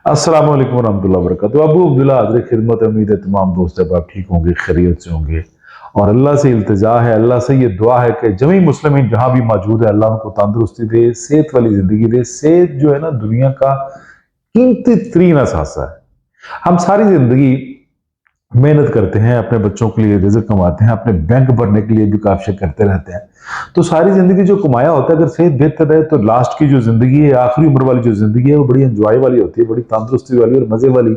अस्सलाम वालेकुम रहमतुल्लाहि व बरकातहू। अबू अब्दुल्ला हाज़िर खिदमत। उम्मीद है तमाम दोस्त अब आप ठीक होंगे, खैरियत से होंगे। और अल्लाह से इल्तिजा है, अल्लाह से ये दुआ है कि जमी मुस्लिमीन जहाँ भी मौजूद है अल्लाह उनको तंदुरुस्ती दे, सेहत वाली ज़िंदगी दे। सेहत जो है ना दुनिया का कीमती तरीन असासा है। हम सारी ज़िंदगी मेहनत करते हैं, अपने बच्चों के लिए रिज़्क कमाते हैं, अपने बैंक भरने के लिए भी काफ़ी करते रहते हैं। तो सारी ज़िंदगी जो कमाया होता है, अगर सेहत बेहतर रहे तो लास्ट की जो ज़िंदगी है, आखिरी उम्र वाली जो ज़िंदगी है, वो बड़ी एंजॉय वाली होती है, बड़ी तंदुरुस्ती वाली और मज़े वाली।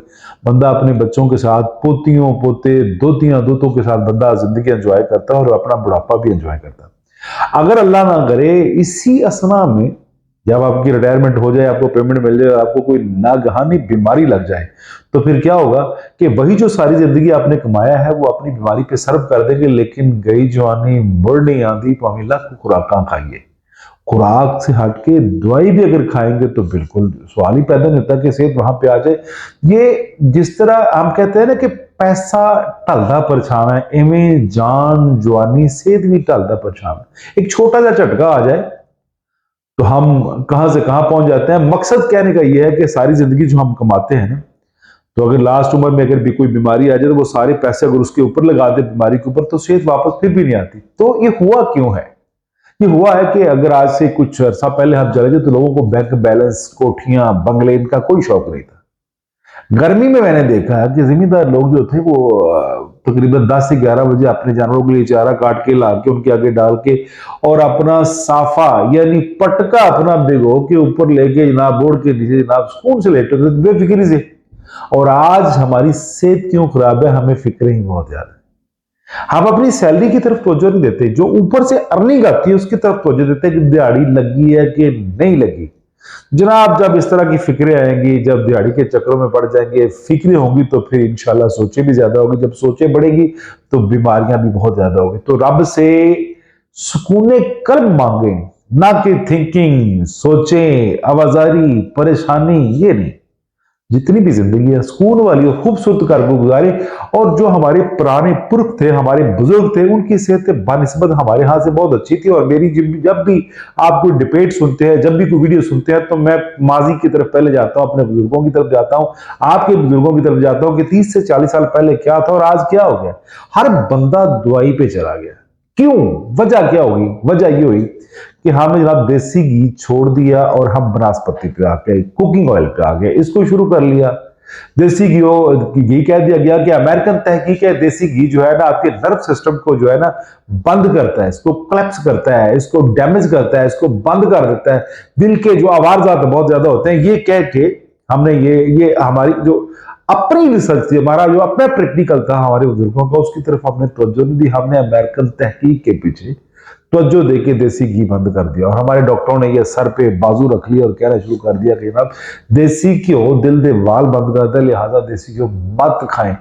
बंदा अपने बच्चों के साथ, पोतियों पोते, दोतियां दोतों के साथ बंदा ज़िंदगी एंजॉय करता है और अपना बुढ़ापा भी एंजॉय करता है। अगर अल्लाह ना करे इसी असना में जब आपकी रिटायरमेंट हो जाए, आपको पेमेंट मिल जाए, आपको कोई नागहानी बीमारी लग जाए, तो फिर क्या होगा कि वही जो सारी जिंदगी आपने कमाया है वो अपनी बीमारी पे सर्व कर देंगे। लेकिन गई जवानी मुड़ नहीं आती, पावी लाख खुराक खाइए, खुराक से हटके दवाई भी अगर खाएंगे तो बिल्कुल सवाल ही पैदा नहीं होता कि सेहत वहां पे आ जाए। ये जिस तरह हम कहते हैं ना कि पैसा ढलदा परछाव है, इवें जान जवानी सेहत भी ढलदा परछाव है। एक छोटा सा झटका आ जाए तो हम कहां से कहां पहुंच जाते हैं। मकसद कहने का यह है कि सारी जिंदगी जो हम कमाते हैं ना, तो अगर लास्ट उम्र में अगर भी कोई बीमारी आ जाए तो वो सारे पैसे अगर उसके ऊपर लगा दे बीमारी के ऊपर, तो सेहत वापस फिर भी नहीं आती। तो ये हुआ क्यों है? ये हुआ है कि अगर आज से कुछ अर्सा पहले हम चले जाए तो लोगों को बैंक बैलेंस, कोठियां, बंगले, इनका कोई शौक नहीं था। गर्मी में मैंने देखा है कि जिम्मेदार लोग जो थे वो तकरीबन 10 से 11 बजे अपने जानवरों के लिए चारा काट के ला के उनके आगे डाल के और अपना साफा यानी पटका अपना भिगो के ऊपर लेके जनाब बोर्ड के नीचे जनाब सुकून से लेटे थे बेफिक्री से। और आज हमारी सेहत क्यों खराब है? हमें फिक्र ही बहुत ज्यादा है। हम अपनी सैलरी की तरफ तवज्जो नहीं देते, जो ऊपर से अर्निंग आती है उसकी तरफ तवज्जो देते हैं कि दिहाड़ी लगी है कि नहीं लगी। जनाब जब इस तरह की फिक्रें आएंगी, जब दिहाड़ी के चक्रों में पड़ जाएंगे, फिक्रें होंगी, तो फिर इंशाल्लाह सोचे भी ज्यादा होगी। जब सोचे बढ़ेगी तो बीमारियां भी बहुत ज्यादा होगी। तो रब से सुकून कल्ब मांगे, ना कि थिंकिंग, सोचें, आवाजारी, परेशानी, ये नहीं। जितनी भी जिंदगी है सुकून वाली और खूबसूरत कर वो गुजारे। और जो हमारे पुराने पुरख थे, हमारे बुजुर्ग थे, उनकी सेहत बानिस्बत हमारे यहाँ से बहुत अच्छी थी। और मेरी जब भी आप कोई डिबेट सुनते हैं, जब भी कोई वीडियो सुनते हैं, तो मैं माजी की तरफ पहले जाता हूँ, अपने बुजुर्गों की तरफ जाता हूँ, आपके बुजुर्गों की तरफ जाता हूँ कि 30 से 40 साल पहले क्या था और आज क्या हो गया। हर बंदा दवाई पे चला गया। क्यों? वजह क्या होगी? वजह ये हुई कि हमने जनाब देसी घी छोड़ दिया और हम बनास्पति पे आ गए, कुकिंग ऑयल पे आ गए, इसको शुरू कर लिया। देसी घी कह दिया गया कि अमेरिकन तहकीक है, देसी घी जो है ना आपके नर्व सिस्टम को जो है ना बंद करता है, इसको क्लैप्स करता है, इसको डैमेज करता है, इसको बंद कर देता है। दिल के जो आवाजात बहुत ज्यादा होते हैं, ये कह के हमने ये हमारी जो अपनी रिसर्च थी, हमारा जो अपना प्रैक्टिकल था हमारे बुजुर्गों का, उसकी तरफ हमने तवज्जो नहीं दी। हमने अमेरिकन तहकीक के पीछे तवज्जो देके देसी घी बंद कर दिया और हमारे डॉक्टरों ने ये सर पे बाजू रख लिया और कहना शुरू कर दिया कि जनाब देसी घ्यो दिल दे वाल बंद करता है, लिहाजा देसी घ्यो मत खाएं।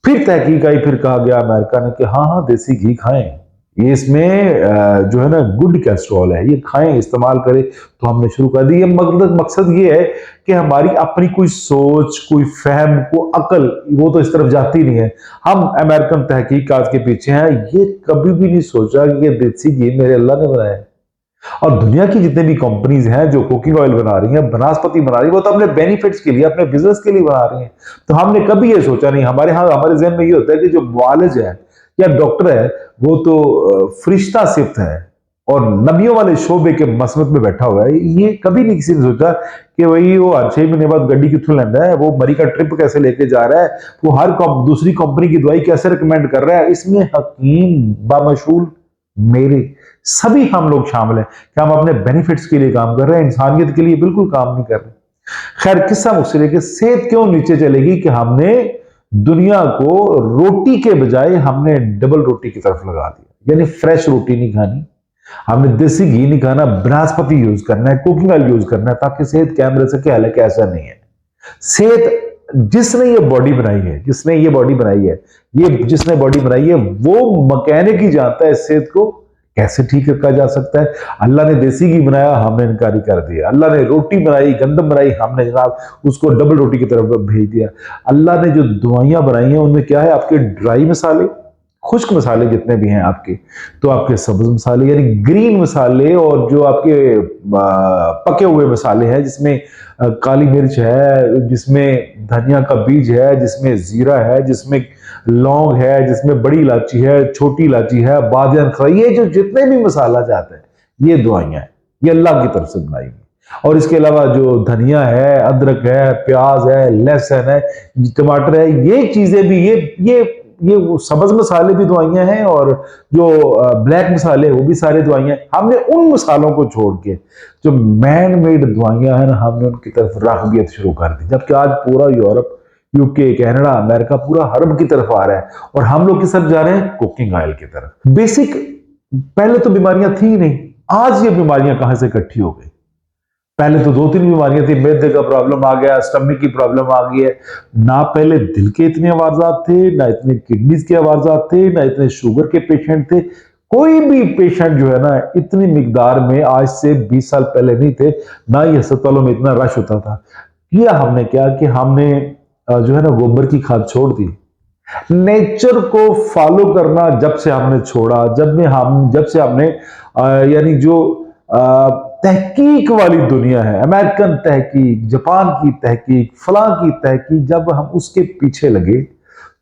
फिर तहकीक आई, फिर कहा गया अमेरिका ने कि हाँ हाँ देसी घी खाएं, ये इसमें जो है ना गुड कैस्ट्रॉल है, ये खाएं, इस्तेमाल करें। तो हमने शुरू कर दी। ये मकसद ये है कि हमारी अपनी कोई सोच, कोई फहम, को अकल, वो तो इस तरफ जाती नहीं है। हम अमेरिकन तहकीकात के पीछे हैं। ये कभी भी नहीं सोचा कि ये देसी घी मेरे अल्लाह ने बनाया है। और दुनिया की जितने भी कंपनीज हैं जो कुकिंग ऑयल बना रही हैं, बनास्पति बना रही है, वो तो अपने बेनिफिट्स के लिए, अपने बिजनेस के लिए बना रही हैं। तो हमने कभी ये सोचा नहीं। हमारे यहाँ हमारे जहन में ये होता है कि जो मुआलिज है या डॉक्टर है वो तो फरिश्ता सिफ्त है और नबियों वाले शोबे के मसनद में बैठा हुआ है। ये कभी नहीं किसी ने सोचा कि वही वो हर 6 महीने बाद गड्डी कितों लेंदा है, वो मरी का ट्रिप कैसे लेके जा रहा है, वो हर दूसरी कंपनी की दवाई कैसे रिकमेंड कर रहा है। इसमें हकीम बामशूल मेरे सभी हम लोग शामिल हैं कि हम अपने बेनिफिट्स के लिए काम कर रहे हैं, इंसानियत के लिए बिल्कुल काम नहीं कर रहे। खैर किस्सा मुझसे लेके सेहत क्यों नीचे चलेगी कि हमने दुनिया को रोटी के बजाय हमने डबल रोटी की तरफ लगा दिया। यानी फ्रेश रोटी नहीं खानी, हमने देसी घी नहीं खाना, बनास्पति यूज करना है, कुकिंग ऑयल यूज करना है ताकि सेहत कैम रह सके। हालांकि ऐसा नहीं है। सेहत जिसने ये बॉडी बनाई है, जिसने ये बॉडी बनाई है, ये जिसने बॉडी बनाई है वो मैकेनिक ही जानता है सेहत को कैसे ठीक रखा जा सकता है। अल्लाह ने देसी घी बनाया, हमने इनकारी कर दिया। अल्लाह ने रोटी बनाई, गंदम बनाई, हमने जनाब उसको डबल रोटी की तरफ भेज दिया। अल्लाह ने जो दवाइयां बनाई हैं उनमें क्या है? आपके ड्राई मसाले, खुश्क मसाले जितने भी हैं आपके, तो आपके सब्ज मसाले यानी ग्रीन मसाले, और जो आपके पके हुए मसाले हैं जिसमें काली मिर्च है, जिसमें धनिया का बीज है, जिसमें जीरा है, जिसमें लौंग है, जिसमें बड़ी इलायची है, छोटी इलायची है, बादियान खा, ये जो जितने भी मसाला जाते हैं ये दवाइयां हैं, ये अल्लाह की तरफ से बनाई गई। और इसके अलावा जो धनिया है, अदरक है, प्याज है, लहसुन है, टमाटर है, ये चीजें भी ये वो सब्ज मसाले भी दवाइयां हैं, और जो ब्लैक मसाले वो भी सारे दवाइयां हैं। हमने उन मसालों को छोड़ के जो मैन मेड दवाइयां हैं ना, हमने उनकी तरफ राग़बियत शुरू कर दी, जबकि आज पूरा यूरोप, यूके, कनाडा, अमेरिका पूरा हर्ब की तरफ आ रहा है, और हम लोग किस तरफ जा रहे हैं? कुकिंग ऑयल की तरफ। बेसिक पहले तो बीमारियां थी ही नहीं, आज ये बीमारियां कहां से इकट्ठी हो गई? पहले तो 2-3 बीमारियां थी, मैदे का प्रॉब्लम आ गया, स्टमक की प्रॉब्लम आ गई है। ना पहले दिल के इतने आवाजात थे, ना इतने किडनीज के आवाजात थे, ना इतने शुगर के पेशेंट थे। कोई भी पेशेंट जो है ना इतनी मिकदार में आज से 20 साल पहले नहीं थे, ना ही अस्पतालों में इतना रश होता था। किया हमने क्या कि हमने जो है ना गोबर की खाद छोड़ दी। नेचर को फॉलो करना जब से हमने छोड़ा, जब से हमने यानी जो तहकीक वाली दुनिया है, अमेरिकन तहकीक, जापान की तहकीक, फलां की तहकीक, जब हम उसके पीछे लगे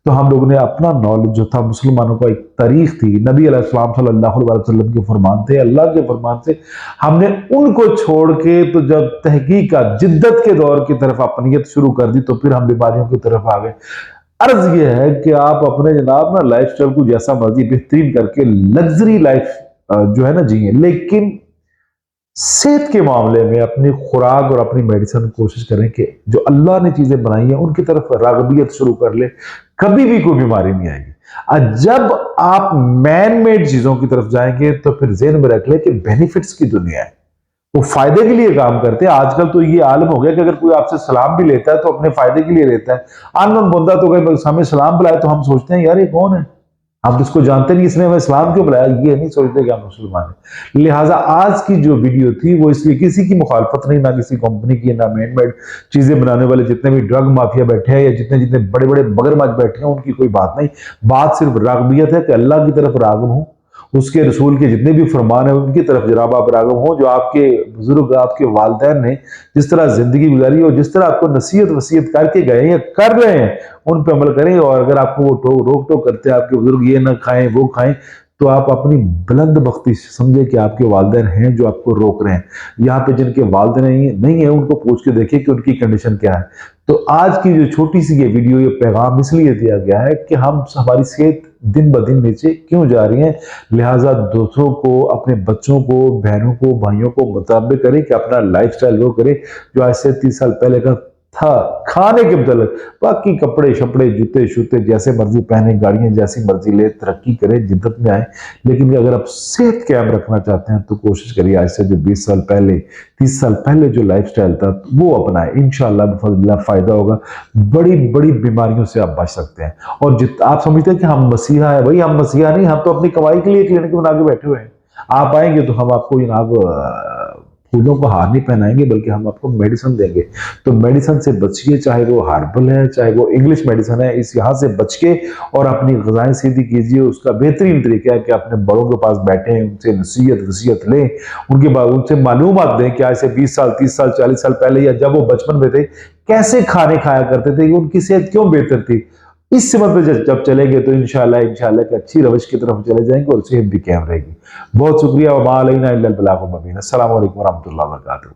तो हम लोगों ने अपना नॉलेज जो था, मुसलमानों का एक तारीख थी, नबी अलैहिस्सलाम सल्लल्लाहु अलैहि वसल्लम के फरमान थे, अल्लाह के फरमान से, हमने उनको छोड़ के तो जब तहकीक का जिद्दत के दौर की तरफ अपनीयत शुरू कर दी, तो फिर हम बीमारियों की तरफ आ गए। अर्ज यह है कि आप अपने जनाब ना लाइफ स्टाइल को जैसा मर्जी बेहतरीन करके लग्जरी लाइफ जो है ना जिए, लेकिन सेहत के मामले में अपनी खुराक और अपनी मेडिसिन कोशिश करें कि जो अल्लाह ने चीजें बनाई हैं उनकी तरफ राग़बियत शुरू कर ले, कभी भी कोई बीमारी नहीं आएगी। जब आप मैन मेड चीजों की तरफ जाएंगे तो फिर ज़हन में रख ले कि बेनिफिट्स की दुनिया है, वो फायदे के लिए काम करते हैं। आजकल तो ये आलम हो गया कि अगर कोई आपसे सलाम भी लेता है तो अपने फायदे के लिए लेता है। अननोन बंदा तो कहीं हमें सलाम बुलाए तो हम सोचते हैं यार ये कौन है, हम तो इसको जानते नहीं, इसने हमें इस्लाम क्यों बुलाया, ये नहीं सोचते कि हम मुसलमान हैं। लिहाजा आज की जो वीडियो थी वो इसलिए किसी की मुखालफत नहीं, ना किसी कंपनी की, ना मैन मेड चीजें बनाने वाले जितने भी ड्रग माफिया बैठे हैं या जितने जितने बड़े बड़े मगरमच्छ बैठे हैं उनकी कोई बात नहीं। बात सिर्फ राग़बियत है कि अल्लाह की तरफ राग़ब हूं, उसके रसूल के जितने भी फरमान है उनकी तरफ जनाब आप राग़ब हो। जो आपके बुजुर्ग, आपके वालिदैन ने जिस तरह जिंदगी गुजारी और जिस तरह आपको नसीहत वसीयत करके गए या कर रहे हैं उन पे अमल करें। और अगर आपको वो रोक टोक करते हैं आपके बुजुर्ग ये ना खाएं वो खाएं, तो आप अपनी बुलंद बख्ती समझे कि आपके वालिदैन हैं जो आपको रोक रहे हैं। यहाँ पे जिनके वालिदैन नहीं है उनको पूछ के देखिए कि उनकी कंडीशन क्या है। तो आज की जो छोटी सी ये वीडियो, ये पैगाम इसलिए दिया गया है कि हमारी सेहत दिन ब दिन नीचे क्यों जा रही है। लिहाजा दोस्तों को, अपने बच्चों को, बहनों को, भाइयों को मुताबिक करें कि अपना लाइफस्टाइल वो करें जो आज से 30 साल पहले का था। खाने के बदल बाकी कपड़े शपड़े, जूते शूते जैसे मर्जी पहने, गाड़ियां जैसी मर्जी ले, तरक्की करें, जिद्दत में आए। लेकिन अगर आप सेहत कायम रखना चाहते हैं तो कोशिश करिए आज से जो 20 साल पहले, 30 साल पहले जो लाइफस्टाइल था वो अपनाएं। इंशाअल्लाह बिफज़लिल्लाह फायदा होगा, बड़ी बड़ी बीमारियों से आप बच सकते हैं। और आप समझते हैं कि हम मसीहा है, भाई हम मसीहा नहीं, हम तो अपनी कमाई के लिए क्लिनिक बना के बैठे हुए हैं। आप आएंगे तो हम आपको जनाब फूलों को हार नहीं पहनाएंगे, बल्कि हम आपको मेडिसिन देंगे। तो मेडिसिन से बचिए, चाहे वो हार्बल है, चाहे वो इंग्लिश मेडिसिन है, इस यहाँ से बच के और अपनी ग़िज़ाएं सीधी कीजिए। उसका बेहतरीन तरीका है कि अपने बड़ों के पास बैठें, उनसे नसीहत वसीयत लें, उनके बाद उनसे मालूमात दें कि आज से 20 साल, 30 साल, 40 साल पहले या जब वो बचपन में थे कैसे खाने खाया करते थे, उनकी सेहत क्यों बेहतर थी। इस सिमत पे जब चलेंगे तो इंशाल्लाह की अच्छी रवश की तरफ चले जाएंगे और सेहत भी कायम रहेगी। बहुत शुक्रिया। अस्सलाम वालेकुम वरहमतुल्लाहि वबरकातुहू।